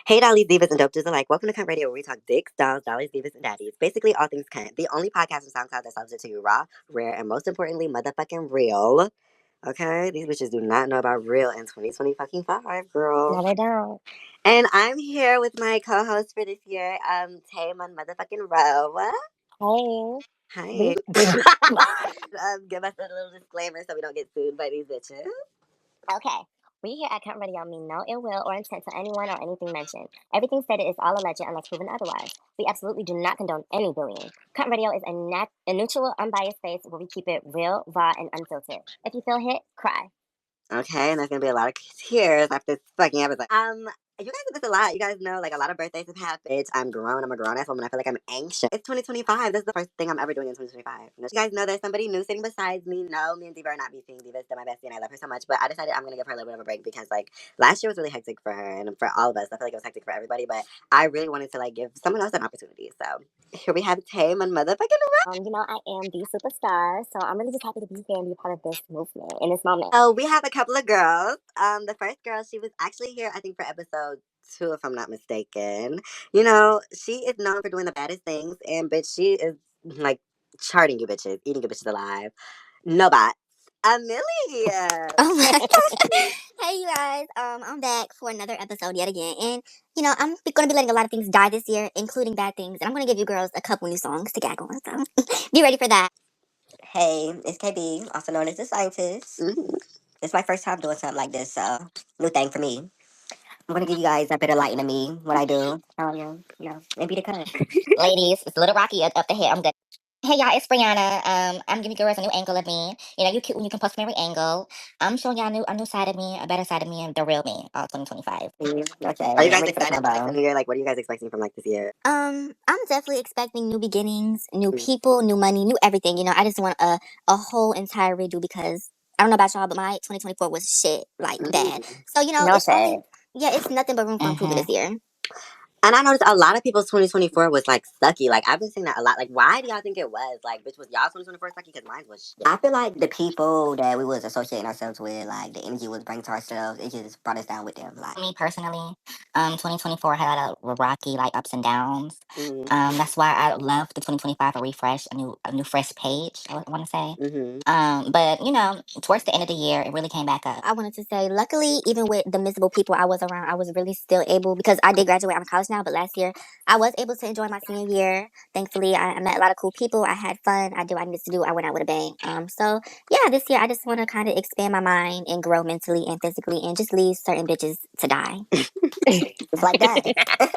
Hey, dollies, divas, and dopesters alike. Welcome to Cunt Radio, where we talk dicks, dolls, dollies, divas, and daddies. Basically, all things cunt. The only podcast on SoundCloud that sells it to you raw, rare, and most importantly, motherfucking real. Okay? These bitches do not know about real in 2020 fucking 5, girl. No, they don't. And I'm here with my co-host for this year, Tame on motherfucking Row. Hey. Hi. Give us a little disclaimer so we don't get sued by these bitches. Okay. We here at Cunt Radio mean no ill will or intent to anyone or anything mentioned. Everything stated is all alleged unless proven otherwise. We absolutely do not condone any bullying. Cunt Radio is a neutral, unbiased space where we keep it real, raw, and unfiltered. If you feel hit, cry. Okay, and there's gonna be a lot of tears after this fucking episode. You guys do this a lot. You guys know, like, a lot of birthdays have happened. Bitch, I'm grown. I'm a grown ass woman. I feel like I'm anxious. It's 2025. This is the first thing I'm ever doing in 2025. You guys know there's somebody new sitting beside me. No, me and Diva are not beefing. Diva's still my bestie, and I love her so much. But I decided I'm gonna give her a little bit of a break because, like, last year was really hectic for her and for all of us. I feel like it was hectic for everybody. But I really wanted to, like, give someone else an opportunity. So here we have Tame and motherfucking I am the superstar, so I'm really just happy to be here and be part of this movement in this moment. Oh, we have a couple of girls. The first girl, she was actually here, I think, for episode 2, if I'm not mistaken. You know, she is known for doing the baddest things, and bitch, she is like charting you bitches, eating you bitches alive. No bots. Amilli. Oh my gosh. Hey, you guys. I'm back for another episode yet again. And, I'm going to be letting a lot of things die this year, including bad things. And I'm going to give you girls a couple new songs to gag on. So be ready for that. Hey, it's KB, also known as the scientist. It's my first time doing something like this, so new thing for me. I'm gonna give you guys a bit of lighting of me, what I do. And be the cunt. Ladies, it's a little rocky up the head. I'm good. Hey y'all, it's Brianna. I'm giving girls a new angle of me. You cute when you can post from every angle. I'm showing y'all a new side of me, a better side of me, and the real me. 2025. Okay. Are you guys ready for the excited for like, the combo? new year? Like, what are you guys expecting from like this year? I'm definitely expecting new beginnings, new people, new money, new everything. I just want a whole entire redo because I don't know about y'all, but my 2024 was shit, like bad. So, No it's shade. it's nothing but room for improvement this year. And I noticed a lot of people's 2024 was like sucky. Like, I've been seeing that a lot. Like, why do y'all think it was? Like, bitch, was y'all 2024 sucky? Because mine was shit. I feel like the people that we was associating ourselves with, like the energy was bringing to ourselves, it just brought us down with them. Like Me personally, 2024 had a rocky like ups and downs. Mm-hmm. That's why I love the 2025 a refresh, a new fresh page. I want to say. Mm-hmm. But towards the end of the year, it really came back up. I wanted to say, luckily, even with the miserable people I was around, I was really still able, because I did graduate. I'm in college now, but last year I was able to enjoy my senior year. Thankfully, I met a lot of cool people. I had fun. I did what I needed to do. I went out with a bang. So yeah, this year I just want to kind of expand my mind and grow mentally and physically, and just leave certain bitches to die. it's like that.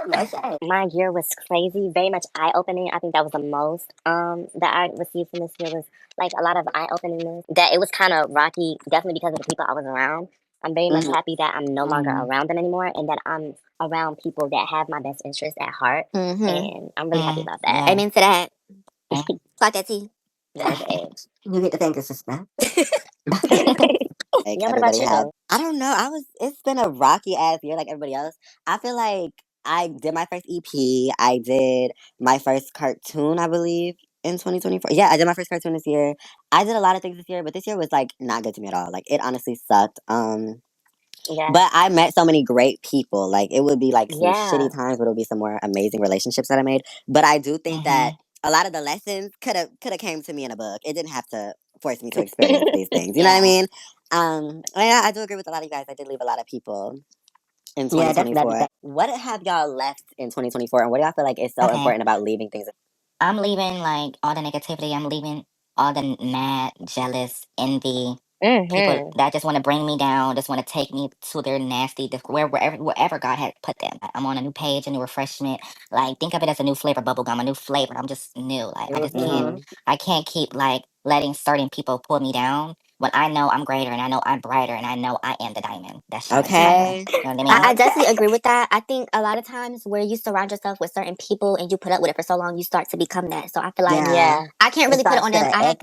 No shade. My year was crazy, very much eye opening. I think that was the most that I received from this year was like a lot of eye opening. That it was kind of rocky, definitely because of the people I was around. I'm very much happy that I'm no longer around them anymore, and that I'm around people that have my best interest at heart. And I'm really happy about that. Yeah. Amen to that. Clock that tea. You get the finger sister. Like, Yeah, what about everybody you, has. though? I don't know. It's been a rocky ass year like everybody else. I feel like I did my first EP. I did my first cartoon, I believe, in 2024. Yeah, I did my first cartoon this year. I did a lot of things this year, but this year was like not good to me at all. Like, it honestly sucked. Yeah. But I met so many great people. Like, it would be like some Yeah. shitty times, but it would be some more amazing relationships that I made. But I do think that a lot of the lessons could have came to me in a book. It didn't have to force me to experience these things. You know what I mean? Yeah, I do agree with a lot of you guys. I did leave a lot of people in 2024. What have y'all left in 2024, and what do y'all feel like is so important about leaving things? I'm leaving like all the negativity. I'm leaving all the mad, jealous, envy. People that just want to bring me down, just want to take me to their nasty, wherever God had put them. I'm on a new page, a new refreshment. Like, think of it as a new flavor, bubblegum, a new flavor. I'm just new. Like, I can't keep like letting certain people pull me down when I know I'm greater and I know I'm brighter and I know I am the diamond. That's okay. You know what I mean? I definitely agree with that. I think a lot of times where you surround yourself with certain people and you put up with it for so long, you start to become that. So I feel like I can't really put it on them. I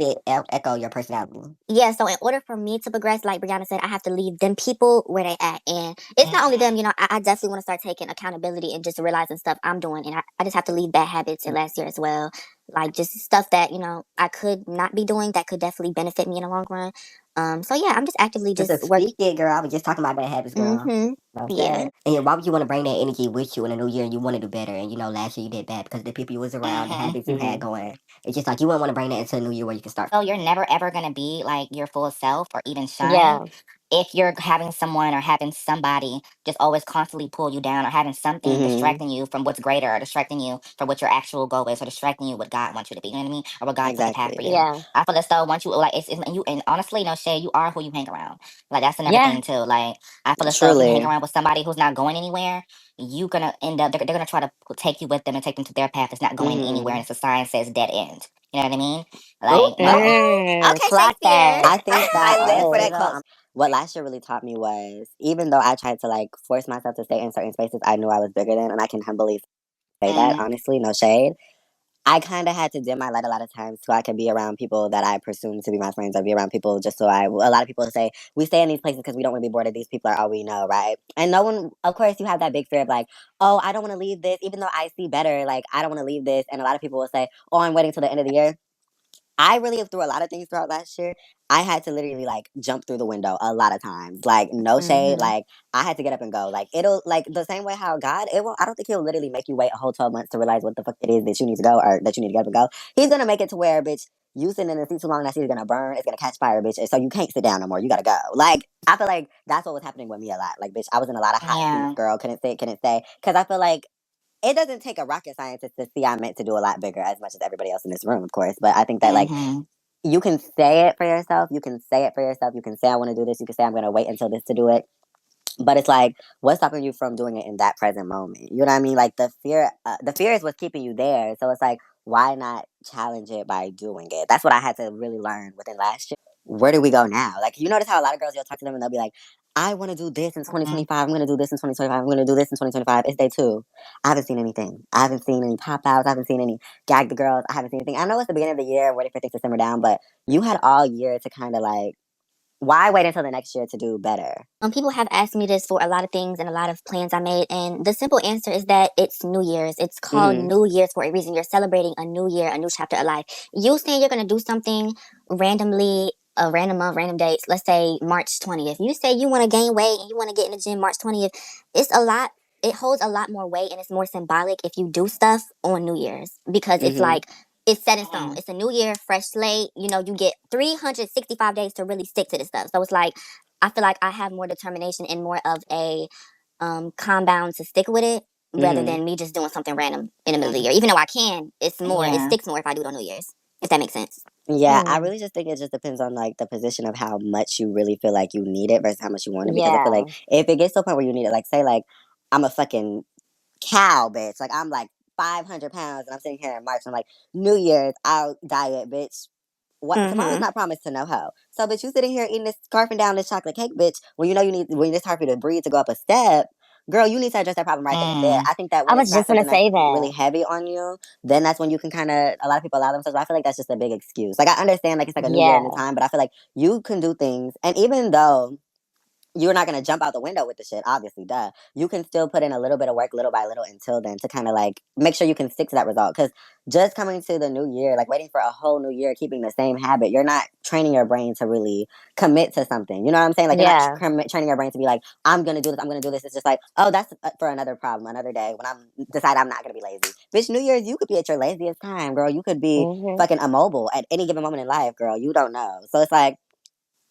echo your personality. Yeah, so in order for me to progress, like Brianna said, I have to leave them people where they at. And it's not only them, I definitely want to start taking accountability and just realizing stuff I'm doing. And I just have to leave bad habits in last year as well. Like, just stuff that, I could not be doing that could definitely benefit me in the long run. So yeah, I'm just actively Just just to work. speak it, girl. I was just talking about bad habits, girl. Yeah. And yeah, why would you want to bring that energy with you in a new year and you want to do better? And last year you did bad because the people you was around, the habits you had going. It's just like you wouldn't want to bring that into a new year where you can start. So you're never ever gonna be like your full self or even shine Yeah. if you're having someone or having somebody just always constantly pull you down or having something distracting you from what's greater or distracting you from what your actual goal is or distracting you what God wants you to be. You know what I mean? Or what God's like a path for you. Yeah. I feel as though once you like and you and honestly, no shade, you are who you hang around. Like that's another Yeah. thing too. Like I feel as though if you hang around with somebody who's not going anywhere, you gonna end up they're gonna try to take you with them and take them to their path that's not going anywhere and it's a sign says dead end. You know what I mean? Like Okay, Clock Shakespeare. that. I think that I live for honestly that though, what last year really taught me was even though I tried to like force myself to stay in certain spaces I knew I was bigger than, and I can humbly say that honestly, no shade. I kind of had to dim my light a lot of times so I could be around people that I presume to be my friends or be around people just so a lot of people say, we stay in these places because we don't want to be bored of these people are all we know, right? And no one, of course, you have that big fear of like, oh, I don't want to leave this, even though I see better, like, I don't want to leave this. And a lot of people will say, oh, I'm waiting till the end of the year. I really have through a lot of things throughout last year. I had to literally like jump through the window a lot of times. Like no shade. Like I had to get up and go. Like it'll like the same way how God it will. I don't think He'll literally make you wait a whole 12 months to realize what the fuck it is that you need to go or that you need to get up and go. He's gonna make it to where bitch you sitting in the seat too long that seat is gonna burn. It's gonna catch fire, bitch. And so you can't sit down no more. You gotta go. Like I feel like that's what was happening with me a lot. Like bitch, I was in a lot of hot seats, girl. Couldn't sit, couldn't stay. Because I feel like it doesn't take a rocket scientist to see I'm meant to do a lot bigger as much as everybody else in this room, of course. But I think that like you can say it for yourself. You can say it for yourself. You can say, I want to do this. You can say, I'm going to wait until this to do it. But it's like, what's stopping you from doing it in that present moment? You know what I mean? Like the fear is what's keeping you there. So it's like, why not challenge it by doing it? That's what I had to really learn within last year. Where do we go now? Like, you notice how a lot of girls, you'll talk to them and they'll be like, I want to do this in 2025. I'm going to do this in 2025. I'm going to do this in 2025. It's day 2. I haven't seen anything. I haven't seen any pop outs. I haven't seen any gag the girls. I haven't seen anything. I know it's the beginning of the year. I'm waiting for things to simmer down, but you had all year to kind of like, why wait until the next year to do better? People have asked me this for a lot of things and a lot of plans I made, and the simple answer is that it's New Year's. It's called New Year's for a reason. You're celebrating a new year, a new chapter of life. You saying you're gonna do something randomly, a random month, random dates. Let's say March 20th. You say you want to gain weight and you want to get in the gym March 20th. It's a lot. It holds a lot more weight and it's more symbolic if you do stuff on New Year's because it's like it's set in stone. It's a new year, fresh slate. You know, you get 365 days to really stick to this stuff. So it's like I feel like I have more determination and more of a compound to stick with it rather than me just doing something random in the middle of the year. Even though I can, it's more it sticks more if I do it on New Year's. If that makes sense. Yeah, I really just think it just depends on like the position of how much you really feel like you need it versus how much you want it. Because I feel like if it gets to a point where you need it, like say like I'm a fucking cow, bitch. Like I'm like 500 pounds and I'm sitting here in March and I'm like, New Year's, I'll diet, bitch. What tomorrow's not promised to no hoe. So bitch, you sitting here eating this scarfing down this chocolate cake, bitch, when you know you need when it's hard for you to breathe to go up a step. Girl, you need to address that problem right then and there. I think that when it's not something that's really heavy on you, then that's when you can kind of, a lot of people allow themselves, but I feel like that's just a big excuse. Like I understand like it's like a new year, new time, but I feel like you can do things. And even though you're not going to jump out the window with the shit, obviously, duh. You can still put in a little bit of work little by little until then to kind of like make sure you can stick to that result. Because just coming to the new year, like waiting for a whole new year, keeping the same habit, you're not training your brain to really commit to something. You know what I'm saying? Like you're not training your brain to be like, I'm going to do this, I'm going to do this. It's just like, oh, that's for another problem, another day when I'm decide I'm not going to be lazy. Bitch, New Year's, you could be at your laziest time, girl. You could be fucking immobile at any given moment in life, girl. You don't know. So it's like,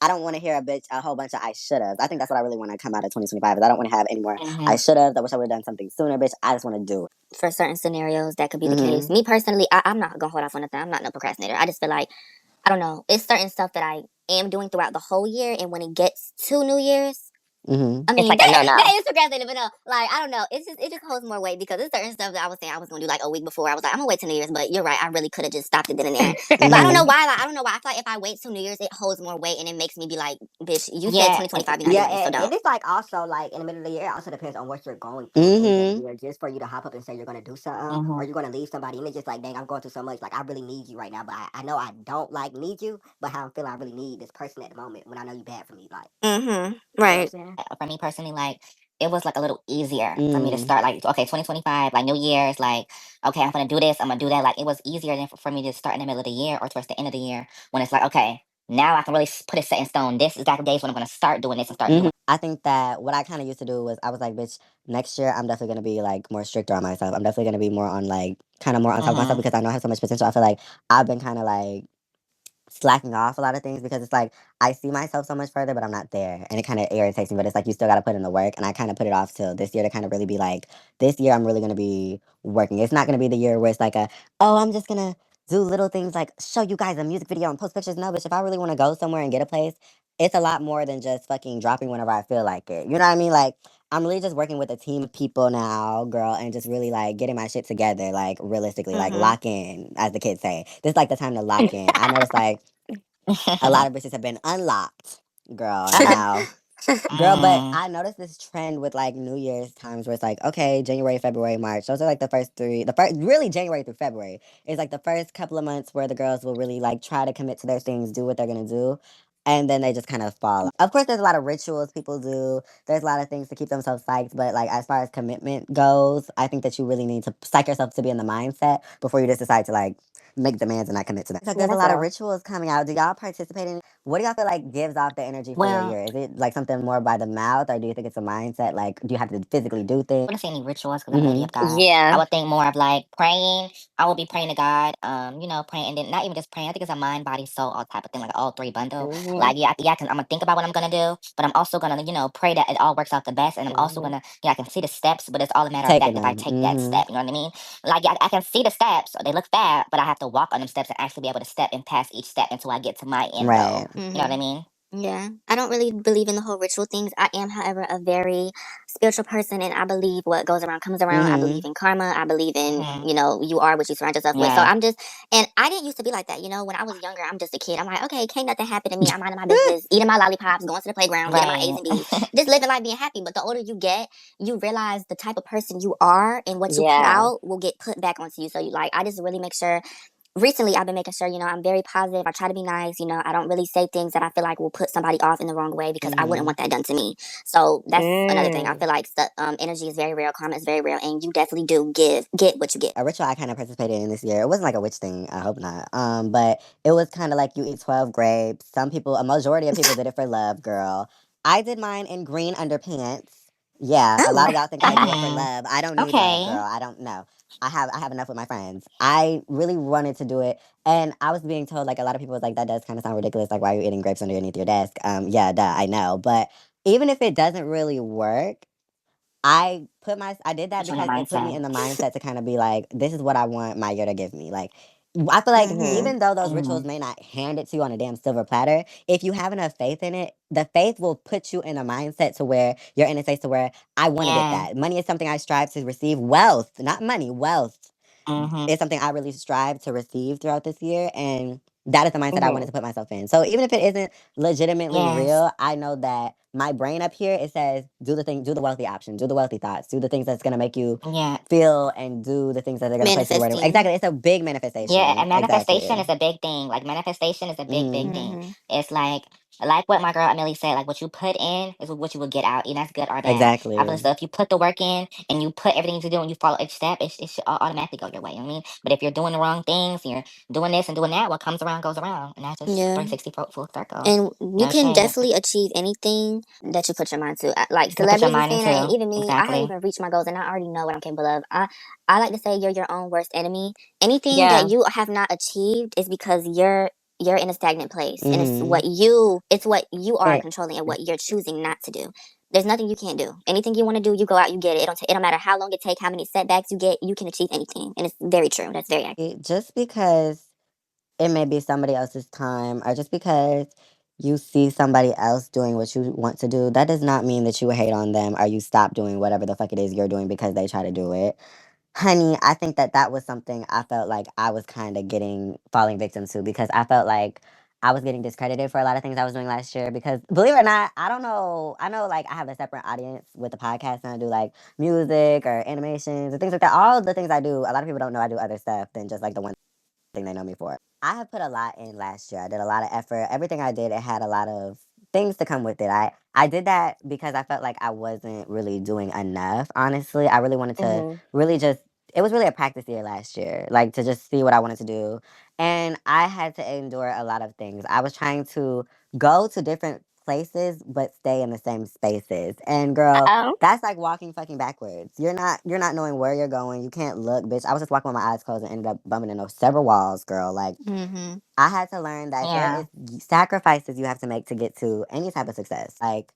I don't want to hear a whole bunch of I should have. I think that's what I really want to come out of 2025 is I don't want to have any more I should have. I wish I would have done something sooner, bitch. I just want to do it. For certain scenarios, that could be the case. Me personally, I'm not going to hold off on nothing. I'm not no procrastinator. I just feel like, I don't know. It's certain stuff that I am doing throughout the whole year. And when it gets to New Year's, I mean, it's like that is procrastinating, but no, like, I don't know. It just holds more weight because there's certain stuff that I was saying I was going to do like a week before. I was like, I'm going to wait till New Year's, but you're right. I really could have just stopped it then and there. But I don't know why. Like, I don't know why. I feel like if I wait till New Year's, it holds more weight and it makes me be like, bitch, you said 2025, you're not doing it, so don't. And it's like also like in the middle of the year, it also depends on what you're going through in the year. Just for you to hop up and say you're going to do something or you're going to leave somebody and it's just like, dang, I'm going through so much. Like, I really need you right now, but I know I don't like need you, but how I'm feeling, I really need this person at the moment when I know you bad for me. Like, right. For me personally, like it was like a little easier for me to start like okay 2025 like New Year's like okay I'm gonna do this I'm gonna do that like it was easier than for me to start in the middle of the year or towards the end of the year when it's like okay now I can really put it set in stone. This is exactly days when I'm gonna start doing this and start doing. I think that what I kind of used to do was I was like, bitch, next year I'm definitely gonna be like more stricter on myself. I'm definitely gonna be more on like kind of more on top of myself because I know I have so much potential. I feel like I've been kind of like slacking off a lot of things because it's like I see myself so much further, but I'm not there, and it kind of irritates me. But it's like you still got to put in the work, and I kind of put it off till this year to kind of really be like, this year I'm really gonna be working. It's not gonna be the year where it's like I'm just gonna do little things like show you guys a music video and post pictures. No, bitch, if I really want to go somewhere and get a place, it's a lot more than just fucking dropping whenever I feel like it. You know what I mean? Like I'm really just working with a team of people now, girl, and just really like getting my shit together, like realistically, like lock in, as the kids say. This is like the time to lock in. I noticed like a lot of bitches have been unlocked, girl. Now, girl, but I noticed this trend with like New Year's times where it's like, okay, January, February, March. Those are like the first three. The first, really, January through February is like the first couple of months where the girls will really like try to commit to their things, do what they're gonna do. And then they just kind of fall. Of course, there's a lot of rituals people do. There's a lot of things to keep themselves psyched. But like as far as commitment goes, I think that you really need to psych yourself to be in the mindset before you just decide to like make demands and not commit to them. It's like there's a lot of rituals coming out. Do y'all participate in? What do y'all feel like gives off the energy for your year? Is it like something more by the mouth, or do you think it's a mindset? Like, do you have to physically do things? I wouldn't say any rituals because I'm a lady of God. I Yeah. would think more of like praying. I will be praying to God, praying, and then not even just praying. I think it's a mind, body, soul, all type of thing, like all three bundle. Like, I'm gonna think about what I'm gonna do, but I'm also gonna, pray that it all works out the best, and I'm also gonna, I can see the steps, but it's all a matter of fact if I take that step. You know what I mean? Like, I can see the steps, they look bad, but I have to walk on them steps and actually be able to step and pass each step until I get to my end goal. You know what I mean? Yeah, I don't really believe in the whole ritual things. I am, however, a very spiritual person, and I believe what goes around comes around. I believe in karma. I believe in, you are what you surround yourself with. So I'm just, and I didn't used to be like that. When I was younger, I'm just a kid. I'm like, okay, can't nothing happen to me. I'm minding my business, eating my lollipops, going to the playground, getting my A's and B's, just living life, being happy. But the older you get, you realize the type of person you are and what you put out will get put back onto you. So I just really make sure. Recently, I've been making sure, I'm very positive. I try to be nice. I don't really say things that I feel like will put somebody off in the wrong way because I wouldn't want that done to me. So that's another thing. I feel like energy is very real, karma is very real, and you definitely do get what you get. A ritual I kind of participated in this year. It wasn't like a witch thing. I hope not. But it was kind of like you eat 12 grapes. Some people, a majority of people did it for love, girl. I did mine in green underpants. Yeah, a lot of y'all think I do it for love. I don't need love, girl. I don't know. I have enough with my friends. I really wanted to do it, and I was being told like a lot of people was like that does kind of sound ridiculous. Like why are you eating grapes underneath your desk? Yeah, duh, I know. But even if it doesn't really work, I did that because it put me in the mindset to kind of be like, this is what I want my year to give me. Like, I feel like even though those rituals may not hand it to you on a damn silver platter, if you have enough faith in it, the faith will put you in a mindset to where you're in a space to where I want to get that. Money is something I strive to receive. Wealth, not money, wealth is something I really strive to receive throughout this year. And that is the mindset I wanted to put myself in. So even if it isn't legitimately real, I know that my brain up here, it says, do the thing, do the wealthy option, do the wealthy thoughts, do the things that's going to make you feel and do the things that are going to place you where exactly. It's a big manifestation. Yeah, and manifestation is a big thing. Like manifestation is a big thing. It's like what my girl Amilli said, like what you put in is what you will get out, and that's good or bad. Exactly. So if you put the work in and you put everything to do and you follow each step, it should automatically go your way. You know what I mean? But if you're doing the wrong things, and you're doing this and doing that, what comes around goes around, and that's just 360 full circle. And you can definitely achieve anything that you put your mind to. Like celebrities saying that, and even me, I haven't even reached my goals, and I already know what I'm capable of. I like to say you're your own worst enemy. Anything that you have not achieved is because you're in a stagnant place, and it's what you are controlling and what you're choosing not to do. There's nothing you can't do. Anything you want to do, you go out, you get it. It don't matter how long it takes, how many setbacks you get, you can achieve anything, and it's very true. That's very accurate. Just because it may be somebody else's time, or just because you see somebody else doing what you want to do, that does not mean that you hate on them or you stop doing whatever the fuck it is you're doing because they try to do it. Honey, I think that that was something I felt like I was kind of falling victim to, because I felt like I was getting discredited for a lot of things I was doing last year. Because believe it or not, I don't know. I know like I have a separate audience with the podcast, and I do like music or animations and things like that. All the things I do, a lot of people don't know I do other stuff than just like the one thing they know me for. I have put a lot in last year. I did a lot of effort. Everything I did, it had a lot of things to come with it. I did that because I felt like I wasn't really doing enough, honestly. I really wanted to really just it was really a practice year last year, like to just see what I wanted to do. And I had to endure a lot of things. I was trying to go to different places but stay in the same spaces. And girl, that's like walking fucking backwards. You're not knowing where you're going. You can't look, bitch. I was just walking with my eyes closed and ended up bumping into several walls, girl. Like I had to learn that there is sacrifices you have to make to get to any type of success. Like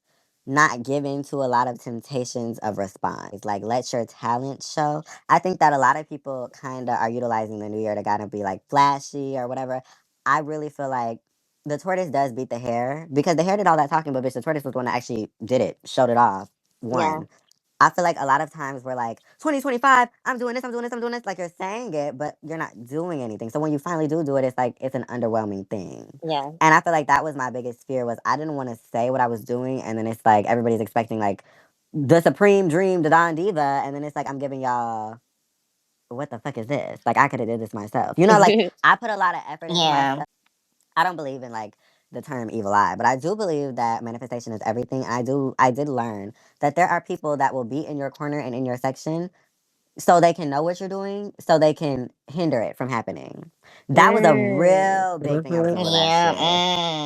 not giving to a lot of temptations of response. Like let your talent show. I think that a lot of people kind of are utilizing the new year to kind of be like flashy or whatever. I really feel like the tortoise does beat the hare because the hare did all that talking, but bitch, the tortoise was the one that actually did it, showed it off, won. I feel like a lot of times we're like, 2025, I'm doing this, I'm doing this, I'm doing this. Like you're saying it, but you're not doing anything. So when you finally do it, it's like, it's an underwhelming thing. Yeah. And I feel like that was my biggest fear was I didn't want to say what I was doing. And then it's like, everybody's expecting like the supreme dream, the Don Diva. And then it's like, I'm giving y'all, what the fuck is this? Like I could have did this myself. You know, like I put a lot of effort into myself. I don't believe in like the term evil eye, but I do believe that manifestation is everything. And I did learn that there are people that will be in your corner and in your section so they can know what you're doing, so they can hinder it from happening. That was a real big thing I was dealing with last year.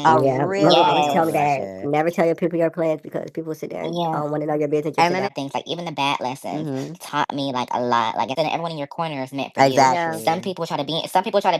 A Yeah, real Mother big always thing I tell was me dealing with last that. year. Never tell your people your plans because people sit there and want to know your business. And then things like even the bad lessons taught me like a lot. Like I said, everyone in your corner is meant for you. exactly. Some people try to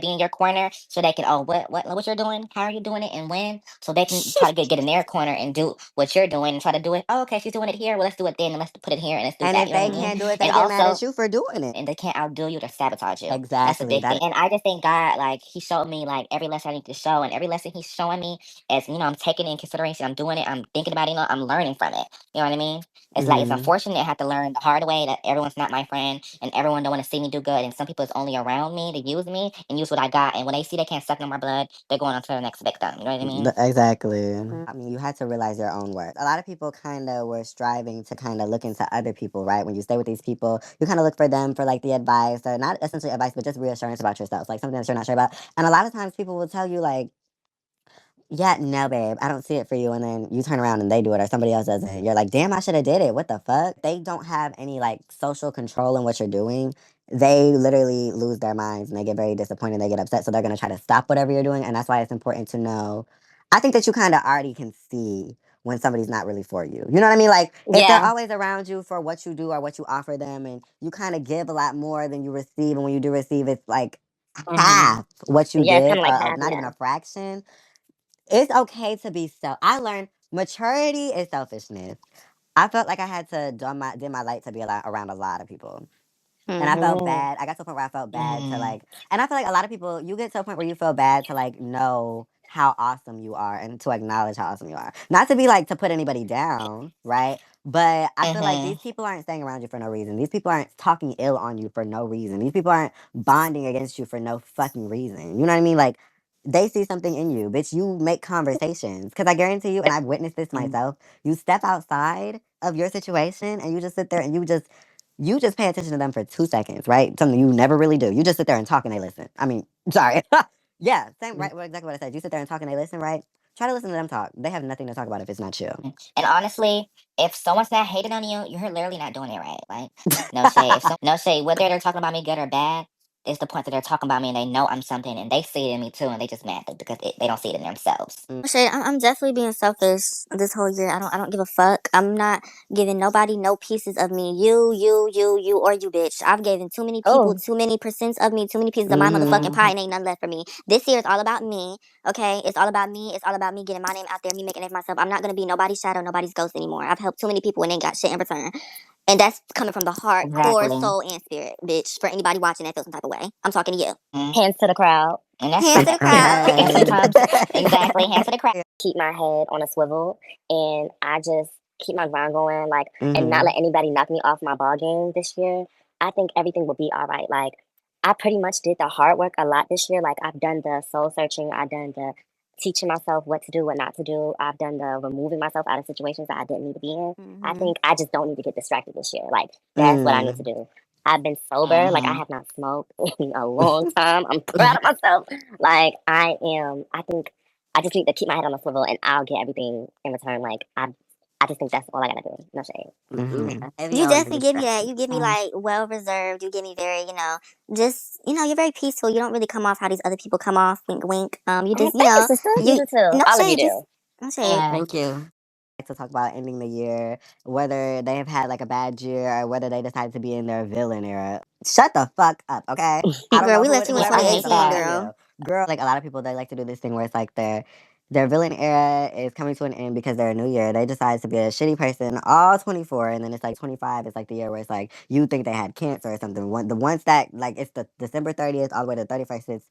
be in your corner so they can what you're doing, how are you doing it, and when, so they can try to get in their corner and do what you're doing and try to do it. Oh, okay, she's doing it here. Well, let's do it then, and let's put it here, and let's do And that. if You know they what I mean? can't do it, they And get mad also, at you for doing it. and they can't outdo you to sabotage you. That's a Exactly. big thing. And I just thank God, like He showed me like every lesson I need to show, and every lesson He's showing me, as I'm taking it in consideration. I'm doing it. I'm thinking about it. I'm learning from it. You know what I mean? It's like it's unfortunate I have to learn the hard way that everyone's not my friend and everyone don't want to see me do good, and some people is only around me to use me and use what I got. And when they see they can't suck no more blood, they're going on to the next victim. You know what I mean? Exactly. I mean, you had to realize your own worth. A lot of people kind of were striving to kind of look into other people, right? When you stay with these people, you kind of look for them for like the advice, or not essentially advice, but just reassurance about yourself, like something that you're not sure about. And a lot of times people will tell you like, yeah, no, babe, I don't see it for you. And then you turn around and they do it or somebody else does it. You're like, damn, I should have did it. What the fuck? They don't have any like social control in what you're doing. They literally lose their minds and they get very disappointed. They get upset. So they're going to try to stop whatever you're doing. And that's why it's important to know. I think that you kind of already can see when somebody's not really for you. You know what I mean? Like if they're always around you for what you do or what you offer them, and you kind of give a lot more than you receive. And when you do receive, it's like half what you give, kind of like half, not even a fraction. It's okay to be I learned maturity is selfishness. I felt like I had to dim my light to be around a lot of people. And I felt bad. I got to a point where I felt bad to like, and I feel like a lot of people, you get to a point where you feel bad to like know how awesome you are and to acknowledge how awesome you are. Not to be like to put anybody down, right? But I feel like these people aren't staying around you for no reason. These people aren't talking ill on you for no reason. These people aren't bonding against you for no fucking reason. You know what I mean? Like, they see something in you, bitch. You make conversations. Because I guarantee you, and I've witnessed this myself, you step outside of your situation and you just sit there and you just pay attention to them for 2 seconds, right? Something you never really do. You just sit there and talk and they listen. I mean, sorry. Yeah, same, right? Well, exactly what I said. You sit there and talk and they listen, right? Try to listen to them talk. They have nothing to talk about if it's not you. And honestly, if someone's not hating on you, you're literally not doing it right. Like, no shade. No shade. Whether they're talking about me good or bad, it's the point that they're talking about me and they know I'm something and they see it in me too, and they just mad because they don't see it in themselves. Shade, I'm definitely being selfish this whole year. I don't give a fuck. I'm not giving nobody no pieces of me. You, or you, bitch. I've given too many people too many percents of me, too many pieces of my motherfucking pie, and ain't nothing left for me. This year is all about me, okay? It's all about me. It's all about me getting my name out there, me making it myself. I'm not gonna be nobody's shadow, nobody's ghost anymore. I've helped too many people and ain't got shit in return. And that's coming from the heart, core, soul, and spirit, bitch. For anybody watching that feels some type of way, I'm talking to you. Hands to the crowd. And that's Hands to the crowd. And sometimes, exactly, hands to the crowd. Keep my head on a swivel, and I just keep my grind going, like, and not let anybody knock me off my ball game this year. I think everything will be all right. Like, I pretty much did the hard work a lot this year. Like, I've done the soul searching. I've done the teaching myself what to do, what not to do. I've done the removing myself out of situations that I didn't need to be in. I think I just don't need to get distracted this year. Like, that's what I need to do. I've been sober. Like, I have not smoked in a long time. I'm proud of myself. Like, I think I just need to keep my head on the swivel and I'll get everything in return. Like, I I just think that's all I gotta do. No shade. You definitely give me that. You give me like well reserved. You give me very, just you're very peaceful. You don't really come off how these other people come off. Wink, wink. You just, Thank you, sister. You do too. no All of you shade, do. just no shade. Thank you. To talk about ending the year, whether they have had like a bad year or whether they decided to be in their villain era. Shut the fuck up, okay? I don't Girl, know we who left you in whoever it is, 2018, fuck girl. you. Girl, like a lot of people, they like to do this thing where it's like their villain era is coming to an end because they're a new year. They decide to be a shitty person all 24, and then it's like 25 is like the year where it's like you think they had cancer or something. The ones that like it's the December 30th all the way to the 31st. It's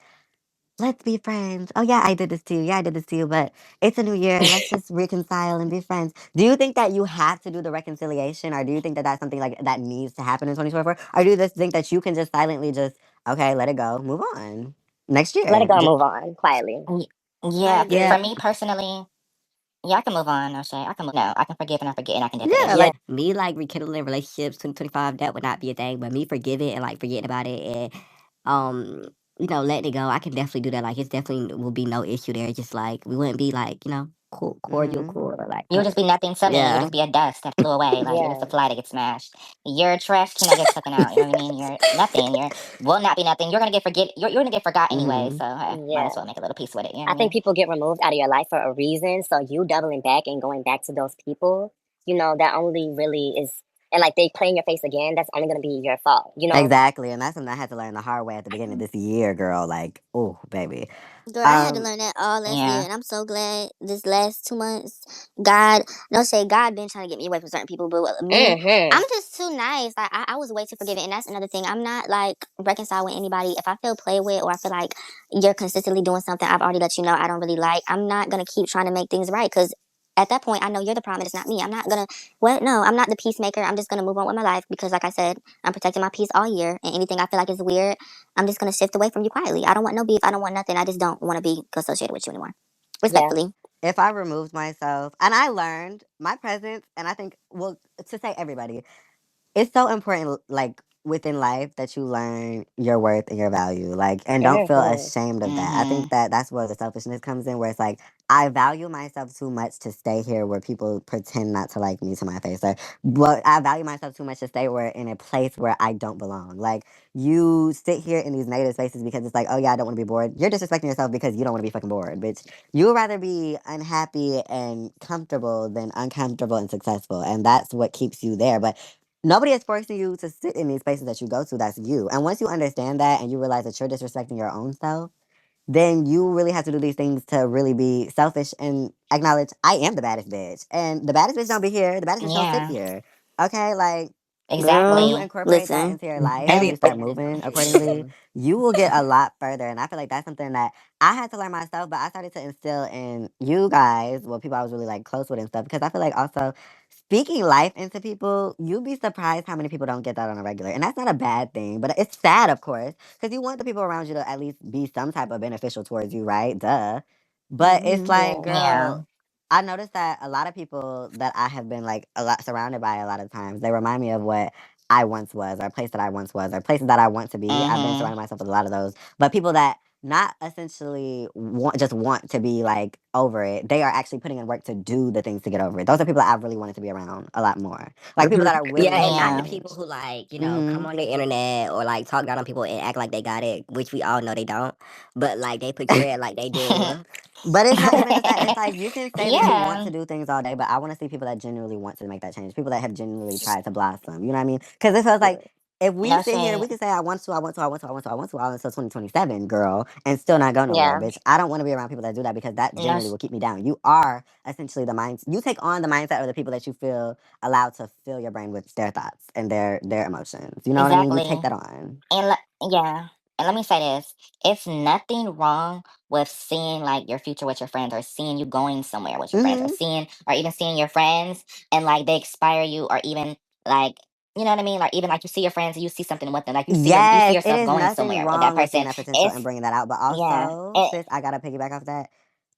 let's be friends. Oh yeah, I did this to you. Yeah, I did this to you, but it's a new year. Let's just reconcile and be friends. Do you think that you have to do the reconciliation, or do you think that that's something like that needs to happen in 2024, or do you just think that you can just silently just okay, let it go, move on next year? Let it go, move on quietly. Yeah, for me personally, yeah, I can move on. No shade. I can move. No, I can forgive and I forget, and I can definitely. Yeah, like me like rekindling relationships 2025, that would not be a thing. But me forgiving and like forgetting about it and letting it go, I can definitely do that. Like it's definitely will be no issue there. Just like we wouldn't be like, cordial, cool or like You would just be nothing to me. You would yeah. just be a dust that flew away. Like you're just a fly that gets smashed. You're a trash can that gets taken out. You know what I mean? You're nothing. You're will not be nothing. You're gonna get forget. You're gonna get forgot anyway. So hey, might as well make a little peace with it. You know I what I think mean? people get removed out of your life for a reason. So you doubling back and going back to those people, that only really is, and like they play in your face again. That's only gonna be your fault. exactly, and that's something I had to learn the hard way at the beginning of this year, girl. Like, oh baby. Girl, I had to learn that all last year, and I'm so glad this last 2 months, God, no shade, God been trying to get me away from certain people, but me, I'm just too nice. Like, I was way too forgiving, and that's another thing. I'm not, like, reconciled with anybody. If I feel played with or I feel like you're consistently doing something I've already let you know I don't really like, I'm not going to keep trying to make things right, because at that point, I know you're the problem. It's not me. I'm not going to, no, I'm not the peacemaker. I'm just going to move on with my life because, like I said, I'm protecting my peace all year, and anything I feel like is weird, I'm just gonna shift away from you quietly. I don't want no beef. I don't want nothing. I just don't want to be associated with you anymore. Respectfully. If I removed myself, and I learned my presence, and I think, well, to say everybody, it's so important, like within life, that you learn your worth and your value, like, and don't feel ashamed of that. I think that that's where the selfishness comes in, where it's like I value myself too much to stay here where people pretend not to like me to my face, or well, I value myself too much to stay where in a place where I don't belong. Like you sit here in these negative spaces because it's like, oh yeah, I don't want to be bored. You're disrespecting yourself because you don't want to be fucking bored, bitch. You would rather be unhappy and comfortable than uncomfortable and successful, and that's what keeps you there. But nobody is forcing you to sit in these spaces that you go to. That's you. And once you understand that and you realize that you're disrespecting your own self, then you really have to do these things to really be selfish and acknowledge I am the baddest bitch. And the baddest bitch don't be here. The baddest bitch don't sit here. Okay? Like, when you Exactly. incorporate that into your life and you start moving accordingly, you will get a lot further. And I feel like that's something that I had to learn myself, but I started to instill in you guys, well, people I was really like close with and stuff, because I feel like also speaking life into people, you'd be surprised how many people don't get that on a regular. And that's not a bad thing, but it's sad, of course, because you want the people around you to at least be some type of beneficial towards you, right? Duh. But it's like, girl, I noticed that a lot of people that I have been like a lot surrounded by a lot of times, they remind me of what I once was, or a place that I once was, or places that I want to be. I've been surrounding myself with a lot of those. But people that not essentially want to be like over it. They are actually putting in work to do the things to get over it. Those are people that I really wanted to be around a lot more. Like people that are willing Yeah, to and not the change. people who like, come on the internet or like talk down on people and act like they got it, which we all know they don't. But like they portray it like they do. But it's not even just that. It's like you can say that you want to do things all day, but I want to see people that genuinely want to make that change. People that have genuinely tried to blossom. You know what I mean? Because it feels like if we sit here, we can say I want to, I want to, I want to, I want to, I want to, all until 2027, girl, and still not go nowhere, bitch. I don't want to be around people that do that because that generally will keep me down. You are essentially the mind. You take on the mindset of the people that you feel allowed to fill your brain with their thoughts and their emotions. You know what I mean? You take that on. And and let me say this: it's nothing wrong with seeing like your future with your friends, or seeing you going somewhere with your friends, or even seeing your friends and like they inspire you, or even like. You know what I mean? Like even like you see your friends and you see something with them, like you see Yes, it yourself is going nothing somewhere with that wrong with seeing person. that potential and bringing that out. But also, sis, I gotta piggyback off that.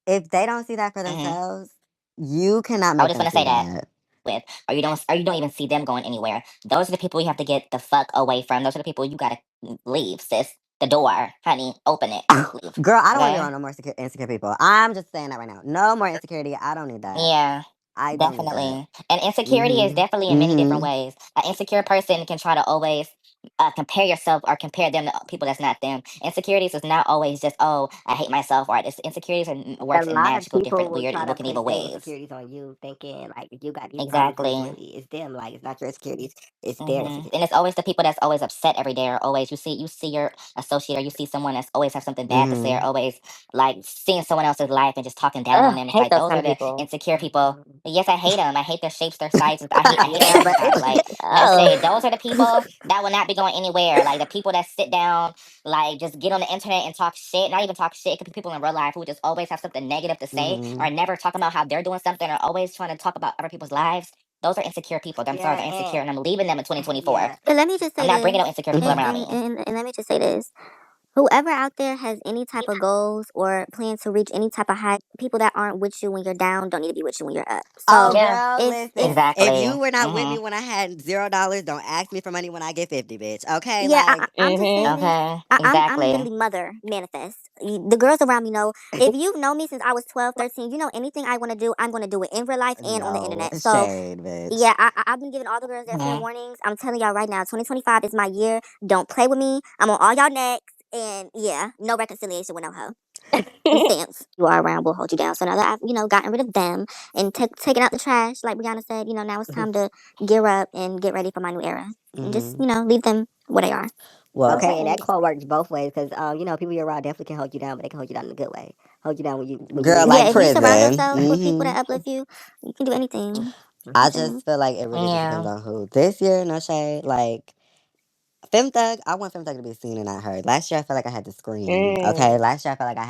If they don't see that for themselves, you cannot I was make just them gonna see say that. that. With or you don't even see them going anywhere. Those are the people you have to get the fuck away from. Those are the people you gotta leave, sis. The door, honey, open it. Leave. Girl, I don't want to be Okay? around no more insecure people. I'm just saying that right now. No more insecurity. I don't need that. Yeah. I don't need that. Definitely. And insecurity is definitely in many different ways. An insecure person can try to always compare yourself or compare them to people that's not them. Insecurities is not always just, oh, I hate myself, or this insecurities A works in lot of magical, people different, will weird, try to looking place evil their ways. insecurities on you, thinking like if you got these problems, it's Exactly. really it's them. Like it's not your insecurities, it's their And insecurities. it's always the people that's always upset every day, or always you see your associate, or you see someone that's always have something bad to say, or always like seeing someone else's life and just talking down on Ugh, them. It's hate like those those kind are of the people. insecure people. Mhm. Yes, I hate them. I hate their shapes, their sizes. I hate Yeah, everything but about it. Like Oh, those are the people that will not be going anywhere. Like the people that sit down, like just get on the internet and talk shit. Not even talk shit. It could be people in real life who just always have something negative to say, or never talk about how they're doing something, or always trying to talk about other people's lives. Those are insecure people. Them stars yeah, are insecure, and I'm leaving them in 2024. yeah. But let me just I'm say not bringing this, no insecure people and, around and, me. and, and let me just say this. Whoever out there has any type of goals or plan to reach any type of height, people that aren't with you when you're down don't need to be with you when you're up. Oh, So yeah. girl, it's listen. If Exactly. you were not with me when I had $0, don't ask me for money when I get 50, bitch. Okay, yeah, like. I'm just saying this. Okay. I'm Exactly. literally mother manifest. The girls around me know, if you've known me since I was 12, 13, you know anything I want to do, I'm going to do it in real life and on the No internet. So shade, bitch. yeah, I've been giving all the girls their fair Yeah. warnings. I'm telling y'all right now, 2025 is my year. Don't play with me. I'm on all y'all necks. And yeah, no reconciliation with no hoe. The stamps you are around will hold you down. So now that I've, gotten rid of them and taken out the trash, like Brianna said, now it's time to gear up and get ready for my new era. And just, leave them where they are. Well, Okay, and Okay. that quote works both ways because people you're around definitely can hold you down, but they can hold you down in a good way. Hold you down when you girl, need Yeah, like if you something. surround prison. yourself with people that uplift you, you can do anything. I I'm just saying. feel like it really just depends Yeah. on who. This year, no shade. Like, Femthugg, I want Femthugg to be seen and not heard. Last year, I felt like I had to scream. Okay, last year I felt like I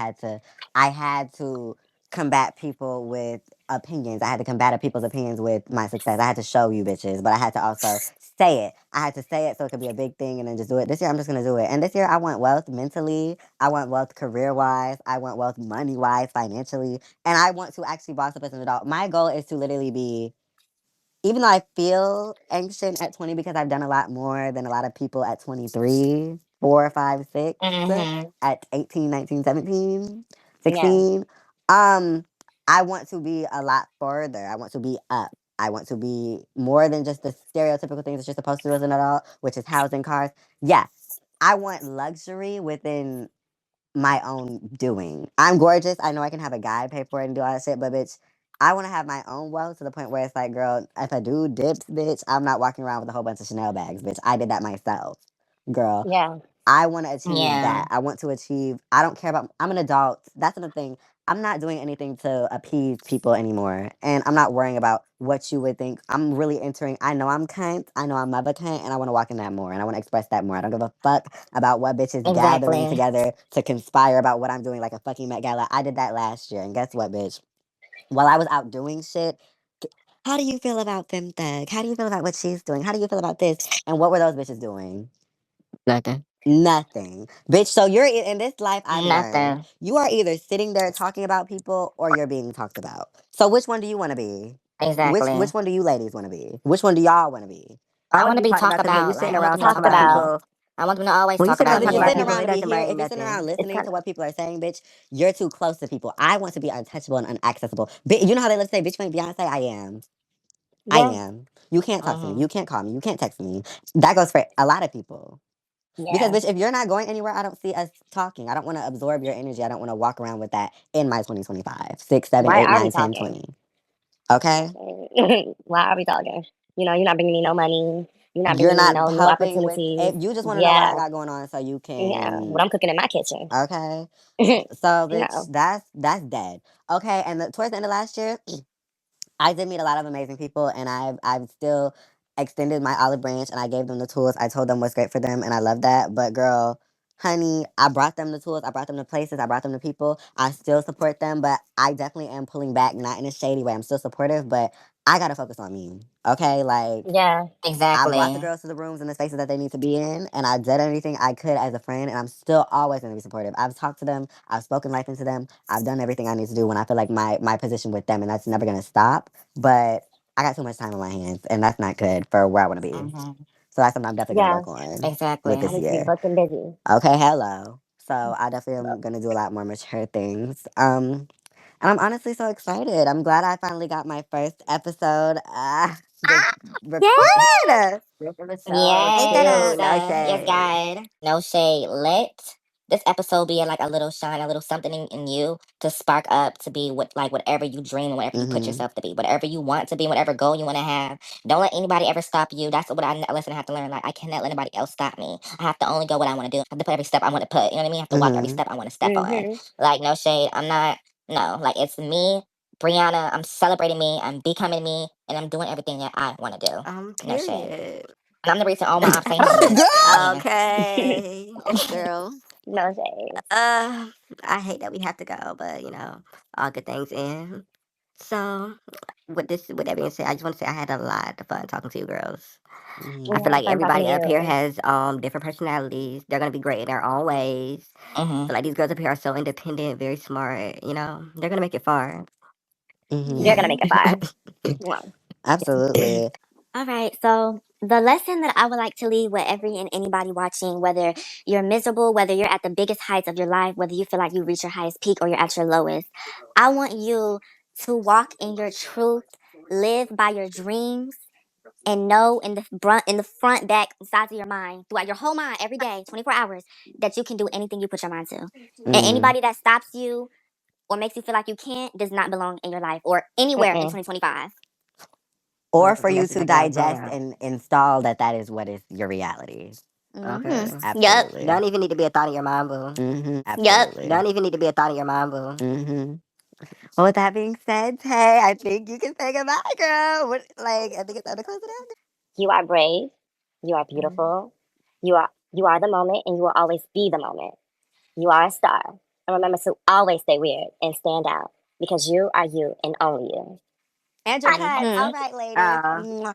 had to combat people with opinions. I had to combat people's opinions with my success. I had to show you bitches, but I had to also say it. I had to say it so it could be a big thing and then just do it. This year, I'm just gonna do it. And this year, I want wealth mentally. I want wealth career wise. I want wealth money wise, financially, and I want to actually boss up as an adult. My goal is to literally be, even though I feel ancient at 20 because I've done a lot more than a lot of people at 23, 4, 5, 6, Mm-hmm. at 18, 19, 17, Yeah. 16. I want to be a lot further. I want to be up. I want to be more than just the stereotypical things that you're supposed to do as an adult, which is housing, cars. Yeah, I want luxury within my own doing. I'm gorgeous. I know I can have a guy pay for it and do all that shit, but bitch, I want to have my own wealth to the point where it's like, girl, if a dude dips, bitch, I'm not walking around with a whole bunch of Chanel bags, bitch. I did that myself, girl. Yeah. I want to achieve Yeah. that. I want to achieve. I don't care about. I'm an adult. That's another thing. I'm not doing anything to appease people anymore, and I'm not worrying about what you would think. I'm really entering. I know I'm cunt. I know I'm mother cunt, and I want to walk in that more, and I want to express that more. I don't give a fuck about what bitches gathering Exactly. together to conspire about what I'm doing, like a fucking Met Gala. I did that last year, and guess what, bitch? While I was out doing shit. How do you feel about Femthugg? How do you feel about what she's doing? How do you feel about this? And what were those bitches doing? Nothing. Nothing. Bitch, so you're in this life, I've learned Nothing. you are either sitting there talking about people or you're being talked about. So which one do you want to be? Which Exactly. one do you ladies want to be? Which one do y'all want to be? I I want want to to be be talked talked about because when you about. Like sitting I want around them to talking talk Talked about about me. about. people, I want them to always when you talk sit Because about around if me. talking you're about sitting people, around it to be doesn't here, bring if you're sitting nothing. around It's listening kind to what people are saying, bitch, you're too close to people. I want to be untouchable and unaccessible. You know how they love to say, bitch, you ain't Beyonce? I am. I Yeah. am. You can't talk to me. Mm-hmm. You can't call me. You can't text me. That goes for a lot of people. Because, Yeah. bitch, if you're not going anywhere, I don't see us talking. I don't want to absorb your energy. I don't want to walk around with that in my 2025, 6, 7, Why 8, are we 9, 10, talking? 20. Okay? Why are we talking? You're not bringing me no money. You're not You're bringing me not no new helping with if opportunities. you just want to know what I Yeah. got going on so you Yeah. What can. I'm cooking in my kitchen. Okay? So, bitch, No. that's dead. Okay, and towards the end of last year, I did meet a lot of amazing people, and I've still extended my olive branch, and I gave them the tools. I told them what's great for them, and I love that. But girl, honey, I brought them the tools. I brought them to places. I brought them to people. I still support them, but I definitely am pulling back, not in a shady way. I'm still supportive, but I gotta focus on me. Okay, like. Yeah. I brought the Exactly. girls to the rooms and the spaces that they need to be in, and I did everything I could as a friend, and I'm still always going to be supportive. I've talked to them, I've spoken life into them, I've done everything I need to do when I feel like my position with them, and that's never going to stop. But I got too much time on my hands, and that's not good for where I want to be. Mm-hmm. So that's something I'm definitely going to Yeah. work on with Exactly. I this need to be year. booked and busy. Okay, hello. So I definitely am going to do a lot more mature things. And I'm honestly so excited. I'm glad I finally got my first episode recorded. This episode Ain't too. that Yes, No yes, shade. guide. No shade. Let this episode be like a little shine, a little something in you to spark up to be what like whatever you dream and whatever you put yourself to be, whatever you want to be, whatever goal you want to have. Don't let anybody ever stop you. That's what I lesson I have to learn. Like I cannot let anybody else stop me. I have to only go what I want to do. I have to put every step I want to put. You know what I mean? I have to walk every step I want to step on. Like no shade. I'm not. No, like it's me. Brianna, I'm celebrating me, I'm becoming me, and I'm doing everything that I want to do. No shade. Period. And I'm the reason all my ops ain't home. Yeah. Okay. Girl. No shade. I hate that we have to go, but all good things end. So, with that being said, I just want to say I had a lot of fun talking to you girls. I feel Yeah, like fun talking everybody to up here you. has different personalities. They're gonna be great in their own ways. I feel like these girls up here are so independent, very smart. They're gonna make it far. You're gonna make it far. Well, Absolutely. All right, so the lesson that I would like to leave with every and anybody watching, whether you're miserable, whether you're at the biggest heights of your life, whether you feel like you reach your highest peak or you're at your lowest, I want you to walk in your truth, live by your dreams, and know in the front, back, sides of your mind, throughout your whole mind, every day, 24 hours, that you can do anything you put your mind to. And anybody that stops you or makes you feel like you can't does not belong in your life or anywhere in 2025. Or for you That's to exactly what I'm digest talking about. and install that is what is your reality. Okay. Yep. Absolutely. Don't even need to be a thought in your mind, boo. Yep. Absolutely. Don't even need to be a thought in your mind, boo. Well, with that being said, Tay, I think you can say goodbye, girl. I think it's time to close it out. you are brave. You are beautiful. You are the moment, and you will always be the moment. You are a star. And remember to always stay weird and stand out because you are you and only you. And your cuts. All Mhm. right, ladies. Uh, Mwah.